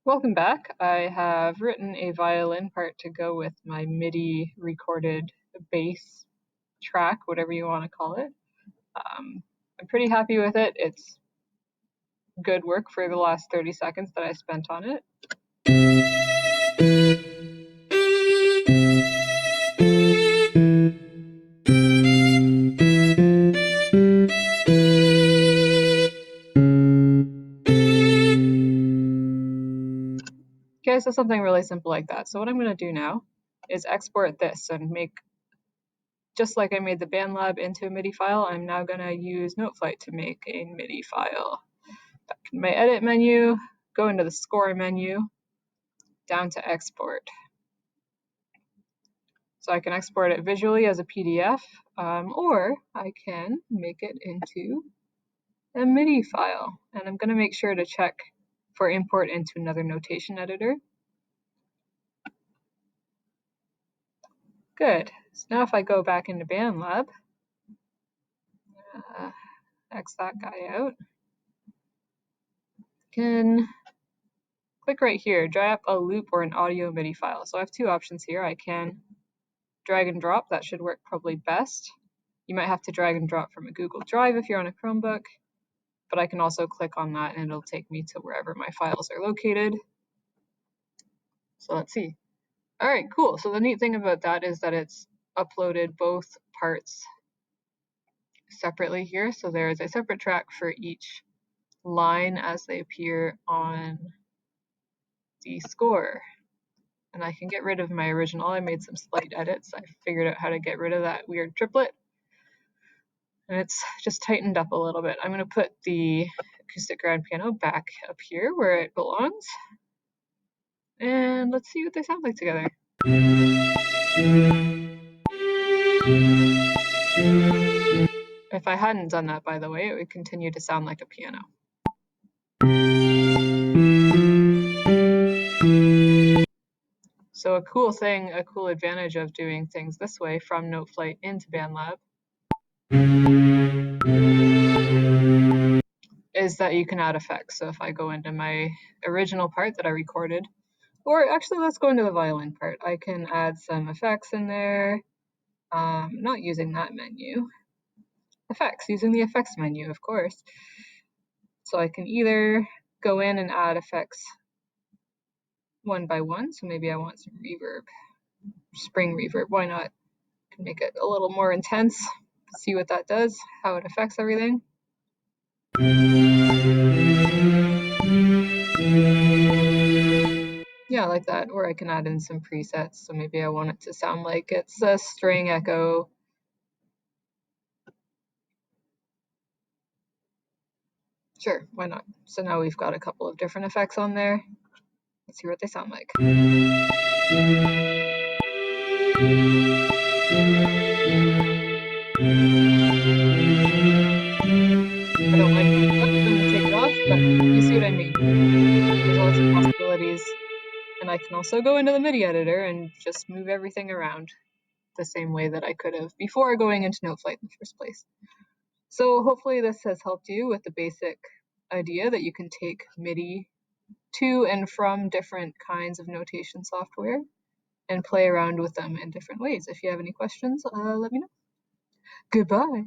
Welcome back. I have written a violin part to go with my Midi recorded bass track, whatever you want to call it. I'm pretty happy with it. It's good work for the last 30 seconds that I spent on it. Okay, so something really simple like that. So what I'm going to do now is export this and make, just like I made the Bandlab into a Midi file, I'm now going to use Noteflight to make a Midi file. Back in my edit menu, go into the score menu, down to export. So I can export it visually as a PDF, or I can make it into a Midi file. And I'm going to make sure to check for import into another notation editor. Good. So now if I go back into Bandlab, X that guy out, can click right here, drag up a loop or an audio Midi file. So I have two options here. I can drag and drop. That should work probably best. You might have to drag and drop from a Google Drive if you're on a Chromebook, but I can also click on that and it'll take me to wherever my files are located. So let's see. All right, cool. So the neat thing about that is that it's uploaded both parts separately here. So there is a separate track for each line as they appear on the score. And I can get rid of my original. I made some slight edits. I figured out how to get rid of that weird triplet. And it's just tightened up a little bit. I'm going to put the acoustic grand piano back up here where it belongs. And let's see what they sound like together. If I hadn't done that, by the way, it would continue to sound like a piano. So a cool advantage of doing things this way from Noteflight into Bandlab is that you can add effects. So if I go into my original part that I recorded, or actually let's go into the violin part, I can add some effects in there, not using that menu. Effects, using the effects menu, of course. So I can either go in and add effects one by one. So maybe I want some reverb, spring reverb, why not? I can make it a little more intense, see what that does, how it affects everything. Yeah, like that. Or I can add in some presets. So maybe I want it to sound like it's a string echo. Sure, why not? So now we've got a couple of different effects on there. Let's see what they sound like. I don't like it. I'm going to take it off, but you see what I mean. There's lots of possibilities. And I can also go into the Midi editor and just move everything around the same way that I could have before going into Noteflight in the first place. So hopefully this has helped you with the basic idea that you can take Midi to and from different kinds of notation software and play around with them in different ways. If you have any questions, let me know. Goodbye.